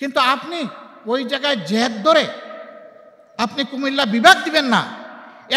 কিন্তু আপনি ওই জায়গায় জেদ ধরে আপনি কুমিল্লা বিভাগ দিবেন না,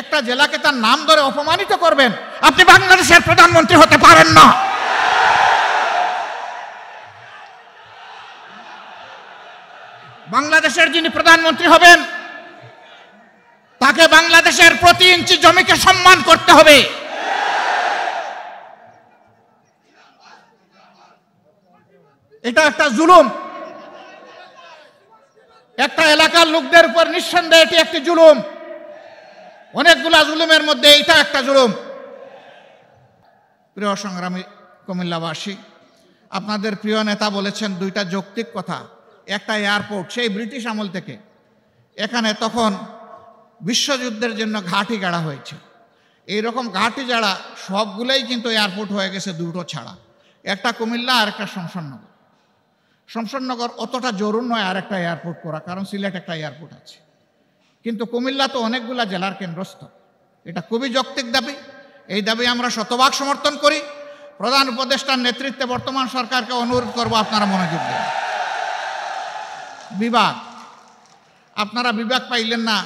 একটা জেলাকে তার নাম ধরে অপমানিত করবেন। আপনি বাংলাদেশের প্রধানমন্ত্রী হতে পারেন না। বাংলাদেশের যিনি প্রধানমন্ত্রী হবেন তাকে বাংলাদেশের প্রতি ইঞ্চি জমিকে সম্মান করতে হবে। এটা একটা জুলুম, একটা এলাকার লোকদের উপর নিঃসন্দেহে এটি একটি জুলুম। অনেকগুলা জুলুমের মধ্যে এটা একটা জুলুম। প্রিয় সংগ্রামী কুমিল্লাবাসী, আপনাদের প্রিয় নেতা বলেছেন দুইটা যৌক্তিক কথা। একটা এয়ারপোর্ট, সেই ব্রিটিশ আমল থেকে এখানে তখন বিশ্বযুদ্ধের জন্য ঘাঁটি গাড়া হয়েছে। এইরকম ঘাঁটি যাড়া সবগুলোই কিন্তু এয়ারপোর্ট হয়ে গেছে দুটো ছাড়া, একটা কুমিল্লা আর একটা শমশাননগর। শমশাননগর অতটা জরুরি নয় আর একটা এয়ারপোর্ট করা, কারণ সিলেট একটা এয়ারপোর্ট আছে। কিন্তু কুমিল্লা তো অনেকগুলা জেলার কেন্দ্রস্থল। এটা খুবই যৌক্তিক দাবি। এই দাবি আমরা শতভাগ সমর্থন করি। প্রধান উপদেষ্টার নেতৃত্বে বর্তমান সরকারকে অনুরোধ করব আপনারা মনোযোগ দেন। বিভাগ, আপনারা বিভাগ পাইলেন না,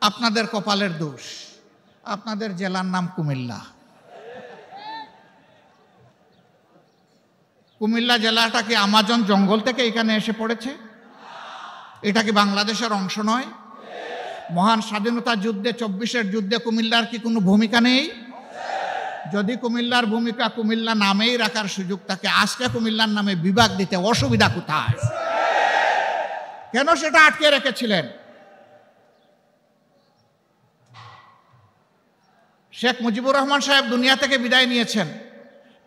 আপনাদের কপালের দোষ। আপনাদের জেলার নাম কুমিল্লা। কুমিল্লা জেলাটা কি আমাজন জঙ্গল থেকে এখানে এসে পড়েছে? এটা কি বাংলাদেশের অংশ নয়? মহান স্বাধীনতা যুদ্ধে 24-এর যুদ্ধে কুমিল্লার কি কোনো ভূমিকা নেই? যদি কুমিল্লার ভূমিকা কুমিল্লা নামেই রাখার সুযোগ থাকে, আজকে কুমিল্লার নামে বিভাগ দিতে অসুবিধা কোথায়? কেন সেটা আটকে রেখেছিলেন? শেখ মুজিবুর রহমান সাহেব দুনিয়া থেকে বিদায় নিয়েছেন,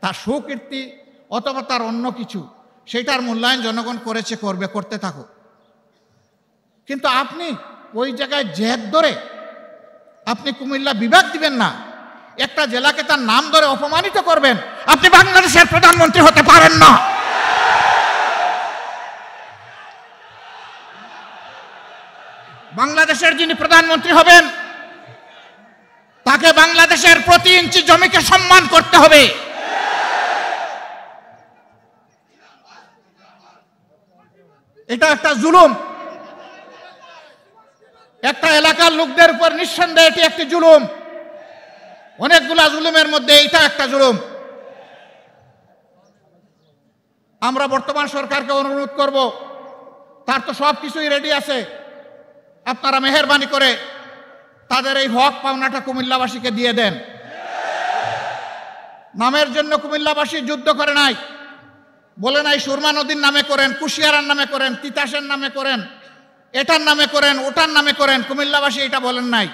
তার সুকীর্তি অথবা তার অন্য কিছু, সেটার মূল্যায়ন জনগণ করেছে, করবে, করতে থাকুক। কিন্তু আপনি ওই জায়গায় জেদ ধরে আপনি কুমিল্লা বিভাগ দিবেন না, একটা জেলাকে তার নাম ধরে অপমানিত করবেন। আপনি বাংলাদেশের প্রধানমন্ত্রী হতে পারেন না। বাংলাদেশের যিনি প্রধানমন্ত্রী হবেন তাকে বাংলাদেশের প্রতি ইঞ্চি জমিকে সম্মান করতে হবে। এটা একটা জুলুম, একটা এলাকার লোকদের উপর নিঃসন্দেহে এটি একটি জুলুম। অনেকগুলা জুলুমের মধ্যে এটা একটা জুলুম। আমরা বর্তমান সরকারকে অনুরোধ করব, তার তো সব কিছুই রেডি আছে, আপনারা মেহেরবানি করে তাদের এই হক পাওনাটা কুমিল্লাবাসীকে দিয়ে দেন। নামের জন্য কুমিল্লাবাসী যুদ্ধ করে নাই, বলে নাই সুরমা নদীর নামে করেন, কুশিয়ারার নামে করেন, তিতাসের নামে করেন, এটার নামে করেন, ওটার নামে করেন। কুমিল্লাবাসী এটা বলেন নাই।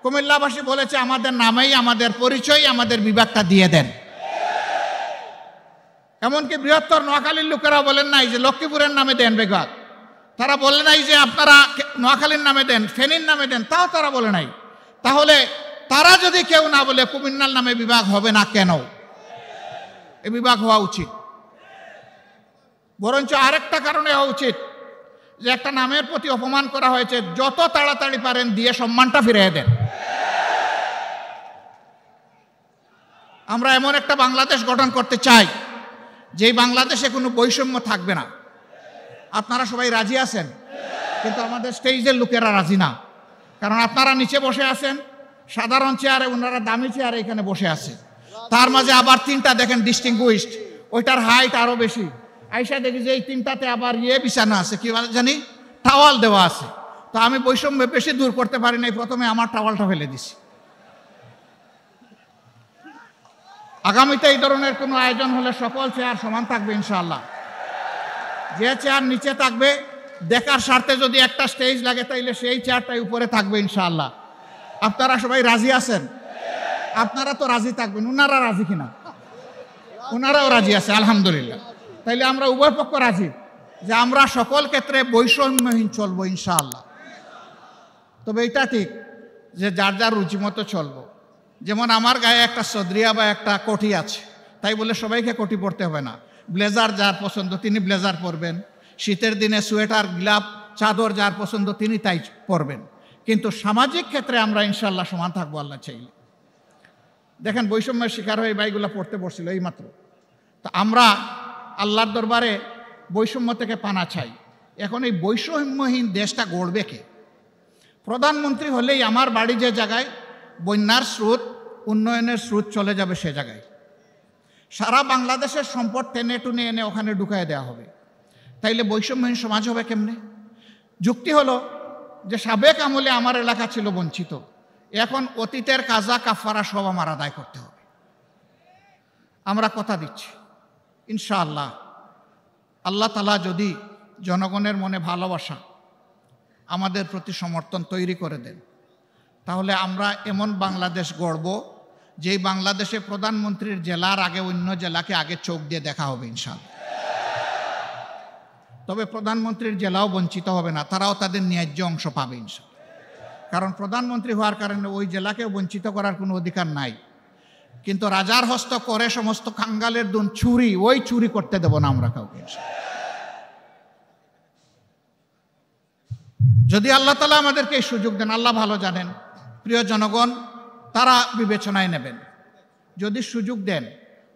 কুমিল্লাবাসী বলেছে আমাদের নামেই, আমাদের পরিচয়, আমাদের বিভাগটা দিয়ে দেন। এমনকি বৃহত্তর নোয়াখালীর লোকেরা বলেন নাই যে লক্ষ্মীপুরের নামে দেন বিভাগ, তারা বলে নাই যে আপনারা নোয়াখালীর নামে দেন, ফেনীর নামে দেন, তাও তারা বলে নাই। তাহলে তারা যদি কেউ না বলে কুমিল্লার নামে বিভাগ হবে না কেন? এই বিভাগ হওয়া উচিত। বরঞ্চ আরেকটা কারণে হওয়া উচিত, যে একটা নামের প্রতি অপমান করা হয়েছে, যত তাড়াতাড়ি পারেন দিয়ে সম্মানটা ফিরিয়ে দেন। আমরা এমন একটা বাংলাদেশ গঠন করতে চাই যেই বাংলাদেশে কোনো বৈষম্য থাকবে না। আপনারা সবাই রাজি আছেন, কিন্তু আমাদের স্টেজের লোকেরা রাজি না। কারণ আপনারা নিচে বসে আছেন সাধারণ চেয়ারে, ওনারা দামি চেয়ারে এখানে বসে আছে। তার মাঝে আবার তিনটা দেখেন ডিস্টিংগুইশড, ওইটার হাইট আরো বেশি। আইসা দেখি যে এই তিনটাতে আবার বিছানো আছে, কি জানি টাওয়াল দেওয়া আছে। তো আমি বৈষম্য বেশি দূর করতে পারি নাই, প্রথমে আমার টাওয়ালটা ফেলে দিছি। আগামীতে এই ধরনের কোনো আয়োজন হলে সকল চেয়ার সমান থাকবে ইনশাআল্লাহ। যে চেয়ার নিচে থাকবে, দেখার স্বার্থে যদি একটা স্টেজ লাগে তাইলে সেই চেয়ারটাই উপরে থাকবে ইনশাআল্লাহ। আপনারা সবাই রাজি আছেন? আপনারা তো রাজি থাকবেন। ওনারা রাজি কিনা? ওনারাও রাজি আছে, আলহামদুলিল্লাহ। তাইলে আমরা উভয় পক্ষ রাজি যে আমরা সকল ক্ষেত্রে বৈষম্যহীন চলবো ইনশাআল্লাহ। তবে এটা ঠিক যে যার যার রুচি মতো চলবো। যেমন আমার গায়ে একটা সদরিয়া বা একটা কোটি আছে, তাই বলে সবাইকে কোটি পরতে হবে না। ব্লেজার যার পছন্দ তিনি ব্লেজার পরবেন, শীতের দিনে সোয়েটার, গ্লাভ, চাদর যার পছন্দ তিনি তাই পরবেন। কিন্তু সামাজিক ক্ষেত্রে আমরা ইনশাআল্লাহ সমান থাকবো আল্লাহ চাইলে। দেখেন বৈষম্যের শিকার হয়ে বাইগুলো পড়তে বসছিল এইমাত্র। তো আমরা আল্লাহর দরবারে বৈষম্য থেকে পানা চাই। এখন এই বৈষম্যহীন দেশটা গড়বে কে? প্রধানমন্ত্রী হলেই আমার বাড়ি যে জায়গায় বন্যার স্রোত, উন্নয়নের স্রোত চলে যাবে সে জায়গায় সারা বাংলাদেশের সম্পদ টেনে টুনে এনে ওখানে ঢুকায় দেওয়া হবে। তাইলে বৈষম্যহীন সমাজ হবে কেমনে? যুক্তি হলো যে সাবেক আমলে আমার এলাকা ছিল বঞ্চিত, এখন অতীতের কাজা কাফারা সব আমার আদায় করতে হবে। আমরা কথা দিচ্ছি ইনশাআল্লাহ, আল্লাহ তাআলা যদি জনগণের মনে ভালোবাসা, আমাদের প্রতি সমর্থন তৈরি করে দেন, তাহলে আমরা এমন বাংলাদেশ গড়ব যেই বাংলাদেশে প্রধানমন্ত্রীর জেলার আগে অন্য জেলাকে আগে চোখ দিয়ে দেখা হবে ইনশাআল্লাহ। তবে প্রধানমন্ত্রীর জেলাও বঞ্চিত হবে না, তারাও তাদের ন্যায্য অংশ পাবে ইনশাআল্লাহ। কারণ প্রধানমন্ত্রী হওয়ার কারণে ওই জেলাকেও বঞ্চিত করার কোনো অধিকার নাই। কিন্তু রাজার হস্ত করে সমস্ত কাঙ্গালের দুন চুরি, ওই চুরি করতে দেব না আমরা কাউকে ইনশাআল্লাহ। যদি আল্লাহ তাআলা আমাদেরকে এই সুযোগ দেন, আল্লাহ ভালো জানেন, প্রিয় জনগণ তারা বিবেচনায় নেবেন। যদি সুযোগ দেন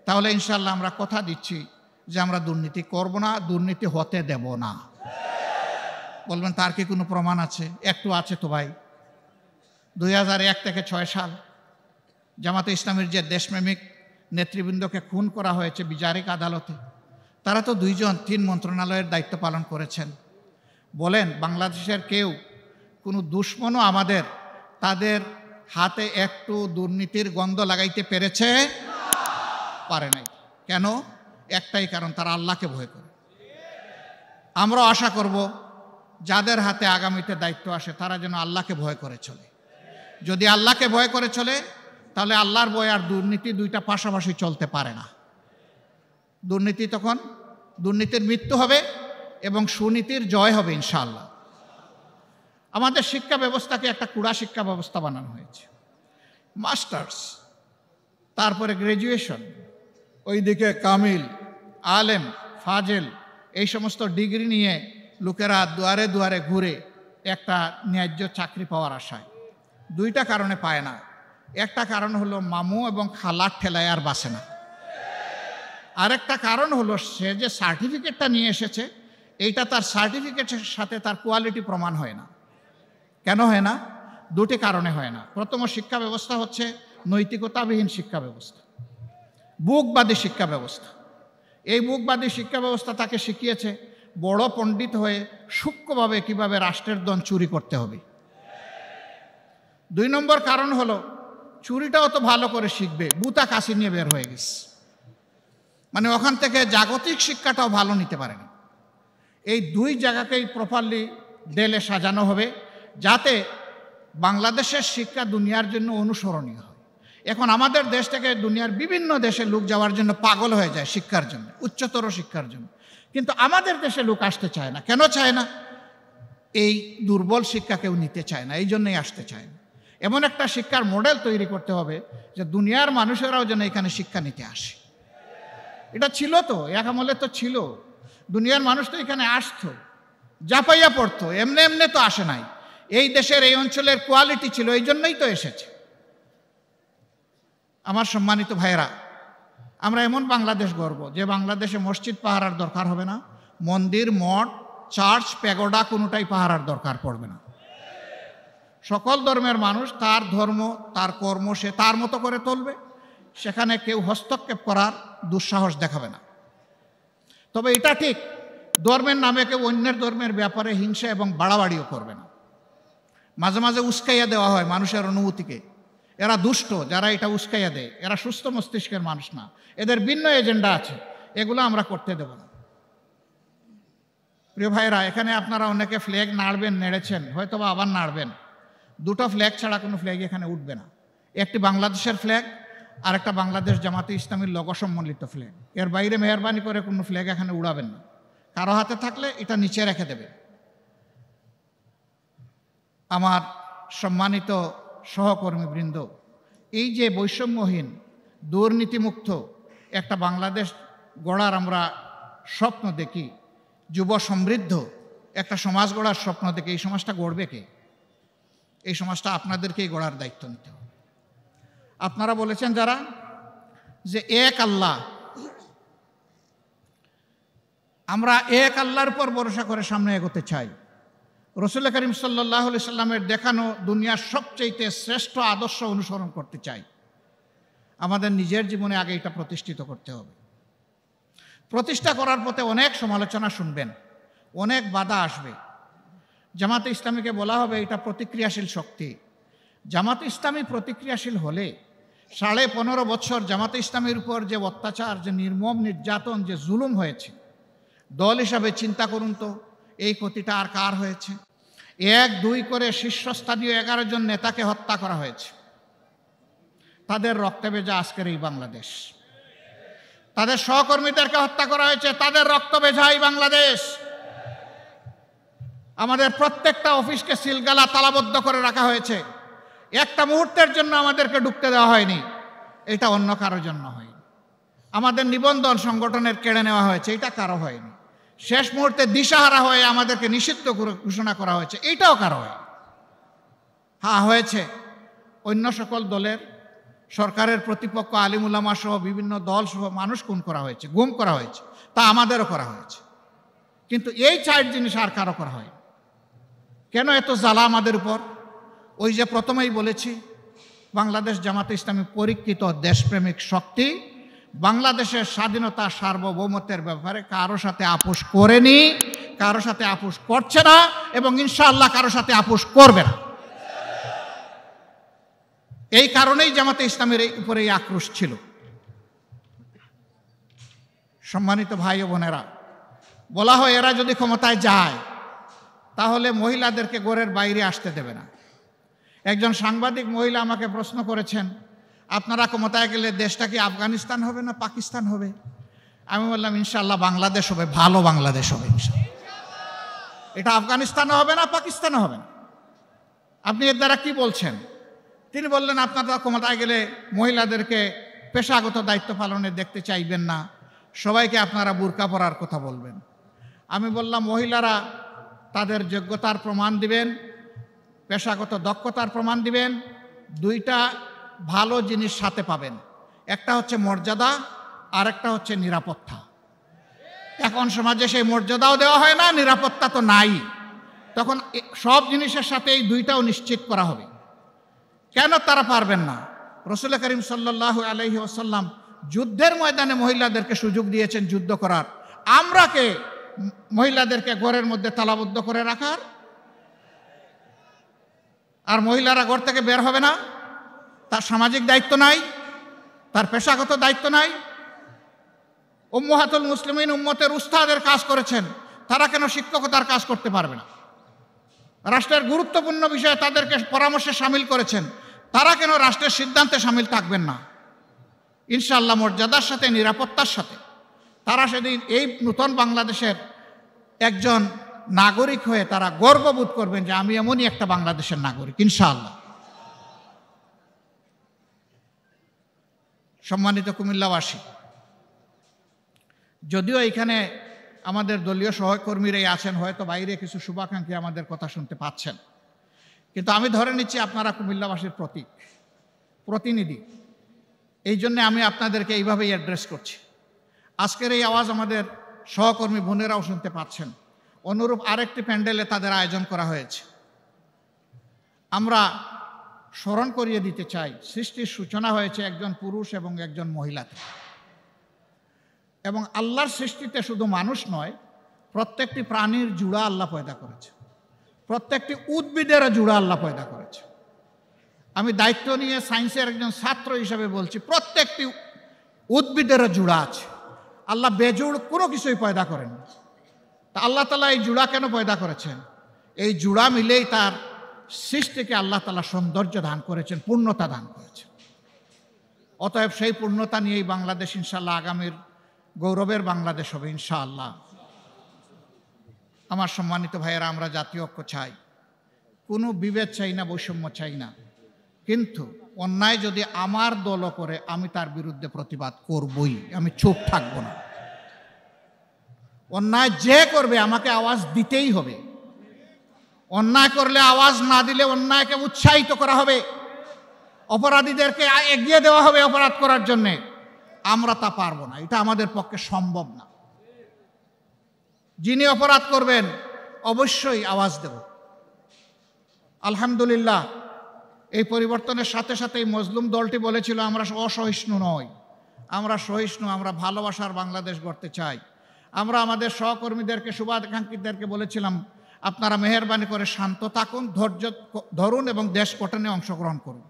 তাহলে ইনশাআল্লাহ আমরা কথা দিচ্ছি যে আমরা দুর্নীতি করব না, দুর্নীতি হতে দেব না। বলবেন তার কি কোনো প্রমাণ আছে? একটু আছে তো ভাই। 2001 থেকে 6 সাল জামাতে ইসলামের যে দেশপ্রেমিক নেতৃবৃন্দকে খুন করা হয়েছে বিচারিক আদালতে, তারা তো 3 মন্ত্রণালয়ের দায়িত্ব পালন করেছেন। বলেন বাংলাদেশের কেউ কোনো দুশ্মনও আমাদের তাদের হাতে একটু দুর্নীতির গন্ধ লাগাইতে পেরেছে? পারে নাই। কেন? একটাই কারণ, তারা আল্লাহকে ভয় করে। আমরাও আশা করব যাদের হাতে আগামীতে দায়িত্ব আসে তারা যেন আল্লাহকে ভয় করে চলে। যদি আল্লাহকে ভয় করে চলে তাহলে আল্লাহর ভয় আর দুর্নীতি দুইটা পাশাপাশি চলতে পারে না। দুর্নীতি তখন দুর্নীতির মৃত্যু হবে এবং সুনীতির জয় হবে ইনশাআল্লাহ। আমাদের শিক্ষা ব্যবস্থাকে একটা কুড়া শিক্ষা ব্যবস্থা বানানো হয়েছে। মাস্টার্স, তারপরে গ্র্যাজুয়েশন, ওইদিকে কামিল, আলেম, ফাজেল, এই সমস্ত ডিগ্রি নিয়ে লোকেরা দুয়ারে দুয়ারে ঘুরে একটা ন্যায্য চাকরি পাওয়ার আশায়। 2টা কারণে পায় না। একটা কারণ হলো মামু এবং খালার ঠেলায় আর বাসে না। আরেকটা কারণ হলো সে যে সার্টিফিকেটটা নিয়ে এসেছে এইটা তার সার্টিফিকেটের সাথে তার কোয়ালিটি প্রমাণ হয় না। কেন হয় না? 2টি কারণে হয় না। প্রথম শিক্ষা ব্যবস্থা হচ্ছে নৈতিকতাবিহীন শিক্ষা ব্যবস্থা, বুকবাদী শিক্ষা ব্যবস্থা। এই বুকবাদী শিক্ষা ব্যবস্থা তাকে শিখিয়েছে বড় পণ্ডিত হয়ে সূক্ষ্মভাবে কিভাবে রাষ্ট্রের ধন চুরি করতে হবে। 2 নম্বর কারণ হলো চুরিটাও তো ভালো করে শিখবে, বুতা কাশি নিয়ে বের হয়ে গেছে, মানে ওখান থেকে জাগতিক শিক্ষাটাও ভালো নিতে পারেনি। এই 2 জায়গাকেই প্রপারলি ডেলে সাজানো হবে যাতে বাংলাদেশের শিক্ষা দুনিয়ার জন্য অনুসরণীয় হয়। এখন আমাদের দেশ থেকে দুনিয়ার বিভিন্ন দেশে লোক যাওয়ার জন্য পাগল হয়ে যায় শিক্ষার জন্য, উচ্চতর শিক্ষার জন্য, কিন্তু আমাদের দেশে লোক আসতে চায় না। কেন চায় না? এই দুর্বল শিক্ষা কেউ নিতে চায় না, এই জন্যই আসতে চায় না। এমন একটা শিক্ষার মডেল তৈরি করতে হবে যে দুনিয়ার মানুষেরাও যেন এখানে শিক্ষা নিতে আসে। এটা ছিল তো, এক আমলে তো ছিল, দুনিয়ার মানুষ তো এখানে আসতো, জাপাইয়া পড়তো, এমনি এমনি তো আসে নাই। এই দেশের এই অঞ্চলের কোয়ালিটি ছিল, এই জন্যই তো এসেছে। আমার সম্মানিত ভাইয়েরা, আমরা এমন বাংলাদেশ গড়ব যে বাংলাদেশে মসজিদ পাহারার দরকার হবে না, মন্দির, মঠ, চার্চ, প্যাগোডা কোনোটাই পাহারার দরকার পড়বে না। সকল ধর্মের মানুষ তার ধর্ম, তার কর্ম সে তার মতো করে চলবে, সেখানে কেউ হস্তক্ষেপ করার দুঃসাহস দেখাবে না। তবে এটা ঠিক, ধর্মের নামে কেউ অন্যের ধর্মের ব্যাপারে হিংসা এবং বাড়াবাড়িও করবে না। মাঝে মাঝে উস্কাইয়া দেওয়া হয় মানুষের অনুভূতিকে। এরা দুষ্ট, যারা এটা উস্কাইয়া দেয় এরা সুস্থ মস্তিষ্কের মানুষ না, এদের ভিন্ন এজেন্ডা আছে, এগুলো আমরা করতে দেব না। প্রিয় ভাইরা, এখানে আপনারা অনেকে ফ্ল্যাগ নাড়বেন, নেড়েছেন, হয়তো বা আবার নাড়বেন। 2টো ফ্ল্যাগ ছাড়া কোনো ফ্ল্যাগ এখানে উঠবে না। একটি বাংলাদেশের ফ্ল্যাগ আর একটা বাংলাদেশ জামাতে ইসলামীর লোগো সম্বলিত ফ্ল্যাগ। এর বাইরে মেহরবানি করে কোনো ফ্ল্যাগ এখানে উড়াবেন না। কারো হাতে থাকলে এটা নিচে রেখে দেবে। আমার সম্মানিত সহকর্মীবৃন্দ, এই যে বৈষম্যহীন দুর্নীতিমুক্ত একটা বাংলাদেশ গড়ার আমরা স্বপ্ন দেখি, যুব সমৃদ্ধ একটা সমাজ গড়ার স্বপ্ন দেখি, এই সমাজটা গড়বে কে? এই সমাজটা আপনাদেরকেই গড়ার দায়িত্ব নিতে হবে। আপনারা বলেছেন যারা যে এক আল্লাহ, আমরা এক আল্লাহর উপর ভরসা করে সামনে এগোতে চাই। রাসূল করিম সাল্লাল্লাহু আলাইহি সাল্লামের দেখানো দুনিয়ার সবচেয়ে শ্রেষ্ঠ আদর্শ অনুসরণ করতে চাই। আমাদের নিজের জীবনে আগে এটা প্রতিষ্ঠিত করতে হবে। প্রতিষ্ঠা করার পথে অনেক সমালোচনা শুনবেন, অনেক বাধা আসবে। জামাতে ইসলামীকে বলা হবে এটা প্রতিক্রিয়াশীল শক্তি। জামাতে ইসলামী প্রতিক্রিয়াশীল হলে 15.5 বছর জামাতে ইসলামীর উপর যে অত্যাচার, যে নির্মম নির্যাতন, যে জুলুম হয়েছে, দল হিসাবে চিন্তা করুন তো এই ক্ষতিটা আর কার হয়েছে? 1-2 করে শীর্ষস্থানীয় 11 জন নেতাকে হত্যা করা হয়েছে। তাদের রক্তে ভেজা আজকের এই বাংলাদেশ। তাদের সহকর্মীদেরকে হত্যা করা হয়েছে, তাদের রক্ত ভেজা এই বাংলাদেশ। আমাদের প্রত্যেকটা অফিসকে সিলগালা তালাবদ্ধ করে রাখা হয়েছে। একটা মুহূর্তের জন্য আমাদেরকে ঢুকতে দেওয়া হয়নি, এটা অন্য কারোর জন্য হয়নি। আমাদের নিবন্ধন সংগঠনের কেড়ে নেওয়া হয়েছে, এটা কারো হয়নি। শেষ মুহূর্তে দিশাহারা হয়ে আমাদেরকে নিষিদ্ধ ঘোষণা করা হয়েছে, এইটাও কারো হয়নি। হ্যাঁ, হয়েছে অন্য সকল দলের, সরকারের প্রতিপক্ষ আলিম উলামা সহ বিভিন্ন দল সহ মানুষ খুন করা হয়েছে, গুম করা হয়েছে, তা আমাদেরও করা হয়েছে। কিন্তু এই 4 জিনিস আর কারো করা হয়। কেন এত জ্বালা আমাদের উপর? ওই যে প্রথমেই বলেছি, বাংলাদেশ জামাতে ইসলামী পরীক্ষিত দেশপ্রেমিক শক্তি। বাংলাদেশের স্বাধীনতা সার্বভৌমত্বের ব্যাপারে কারো সাথে আপোষ করেনি, কারো সাথে আপোষ করছে না, এবং ইনশাআল্লাহ কারো সাথে আপোষ করবে না। এই কারণেই জামাতে ইসলামের উপরে এই আক্রোশ ছিল। সম্মানিত ভাই ও বোনেরা, বলা হয় এরা যদি ক্ষমতায় যায় তাহলে মহিলাদেরকে ঘরের বাইরে আসতে দেবে না। একজন সাংবাদিক মহিলা আমাকে প্রশ্ন করেছেন, আপনারা ক্ষমতায় গেলে দেশটা কি আফগানিস্তান হবে না পাকিস্তান হবে? আমি বললাম ইনশাআল্লাহ বাংলাদেশ হবে, ভালো বাংলাদেশ হবে ইনশাআল্লাহ। এটা আফগানিস্তানও হবে না, পাকিস্তানও হবে না। আপনি এর দ্বারা কি বলছেন? তিনি বললেন, আপনারা ক্ষমতায় গেলে মহিলাদেরকে পেশাগত দায়িত্ব পালনে দেখতে চাইবেন না, সবাইকে আপনারা বুরকা পরার কথা বলবেন। আমি বললাম, মহিলারা তাদের যোগ্যতার প্রমাণ দিবেন, পেশাগত দক্ষতার প্রমাণ দিবেন। 2টা ভালো জিনিস সাথে পাবেন, একটা হচ্ছে মর্যাদা, আর একটা হচ্ছে নিরাপত্তা। এখন সমাজে সেই মর্যাদাও দেওয়া হয় না, নিরাপত্তা তো নাই। তখন সব জিনিসের সাথে এই 2টাও নিশ্চিত করা হবে। কেন তারা পারবেন না? রাসূল করিম সাল্লাল্লাহু আলাইহি ওয়াসাল্লাম যুদ্ধের ময়দানে মহিলাদেরকে সুযোগ দিয়েছেন যুদ্ধ করার। আমরা কে মহিলাদেরকে ঘরের মধ্যে তালাবদ্ধ করে রাখার? আর মহিলারা ঘর থেকে বের হবে না? তার সামাজিক দায়িত্ব নাই, তার পেশাগত দায়িত্ব নাই? উম্মাহাতুল মুসলিমিন, উম্মতের উস্তাদের কাজ করেছেন, তারা কেন শিক্ষকতার কাজ করতে পারবে না? রাষ্ট্রের গুরুত্বপূর্ণ বিষয়ে তাদেরকে পরামর্শে সামিল করেছেন, তারা কেন রাষ্ট্রের সিদ্ধান্তে সামিল থাকবেন না? ইনশাআল্লাহ মর্যাদার সাথে, নিরাপত্তার সাথে তারা সেদিন এই নূতন বাংলাদেশের একজন নাগরিক হয়ে তারা গর্ববোধ করবেন যে আমি এমনই একটা বাংলাদেশের নাগরিক ইনশাআল্লাহ। সম্মানিত কুমিল্লাবাসী, যদিও এখানে আমাদের দলীয় সহকর্মীরাই আছেন, হয়তো বাইরে কিছু শুভাকাঙ্ক্ষী আমাদের কথা শুনতে পাচ্ছেন, কিন্তু আমি ধরে নিচ্ছি আপনারা কুমিল্লাবাসীর প্রতিনিধি। এই জন্য আমি আপনাদেরকে এইভাবেই অ্যাড্রেস করছি। আজকের এই আওয়াজ আমাদের সহকর্মী বোনেরাও শুনতে পাচ্ছেন। অনুরূপ আরেকটি প্যান্ডেলে তাদের আয়োজন করা হয়েছে। আমরা স্মরণ করিয়ে দিতে চাই, সৃষ্টির সূচনা হয়েছে একজন পুরুষ এবং একজন মহিলাতে। এবং আল্লাহর সৃষ্টিতে শুধু মানুষ নয়, প্রত্যেকটি প্রাণীর জুড়া আল্লাহ পয়দা করেছে, প্রত্যেকটি উদ্ভিদেরও জুড়া আল্লাহ পয়দা করেছে। আমি দায়িত্ব নিয়ে সায়েন্সের একজন ছাত্র হিসাবে বলছি, প্রত্যেকটি উদ্ভিদেরও জুড়া আছে। আল্লাহ বেজুড় কোনো কিছুই পয়দা করেন। তা আল্লাহ তাআলা এই জুড়া কেন পয়দা করেছেন? এই জুড়া মিলেই তার সৃষ্টিকে আল্লাহ তাআলা সৌন্দর্য দান করেছেন, পূর্ণতা দান করেছেন। অতএব সেই পূর্ণতা নিয়েই বাংলাদেশ ইনশাআল্লাহ আগামীর গৌরবের বাংলাদেশ হবে ইনশাআল্লাহ। আমার সম্মানিত ভাইয়েরা, আমরা জাতীয় ঐক্য চাই, কোনো বিভেদ চাই না, বৈষম্য চাই না। কিন্তু অন্যায় যদি আমার দলও করে, আমি তার বিরুদ্ধে প্রতিবাদ করবই, আমি চুপ থাকবো না। অন্যায় যে করবে আমাকে আওয়াজ দিতেই হবে। অন্যায় করলে আওয়াজ না দিলে অন্যায়কে উৎসাহিত করা হবে, অপরাধীদেরকে এগিয়ে দেওয়া হবে অপরাধ করার জন্যে। আমরা তা পারবো না, এটা আমাদের পক্ষে সম্ভব না। যিনি অপরাধ করবেন অবশ্যই আওয়াজ দেব। আলহামদুলিল্লাহ, এই পরিবর্তনের সাথে সাথে এই মজলুম দলটি বলেছিল আমরা অসহিষ্ণু নই, আমরা সহিষ্ণু, আমরা ভালোবাসার বাংলাদেশ গড়তে চাই। আমরা আমাদের সহকর্মীদেরকে, শুভাকাঙ্ক্ষীদেরকে বলেছিলাম আপনারা মেহেরবানি করে শান্ত থাকুন, ধৈর্য ধরুন এবং দেশ গঠনে অংশগ্রহণ করুন।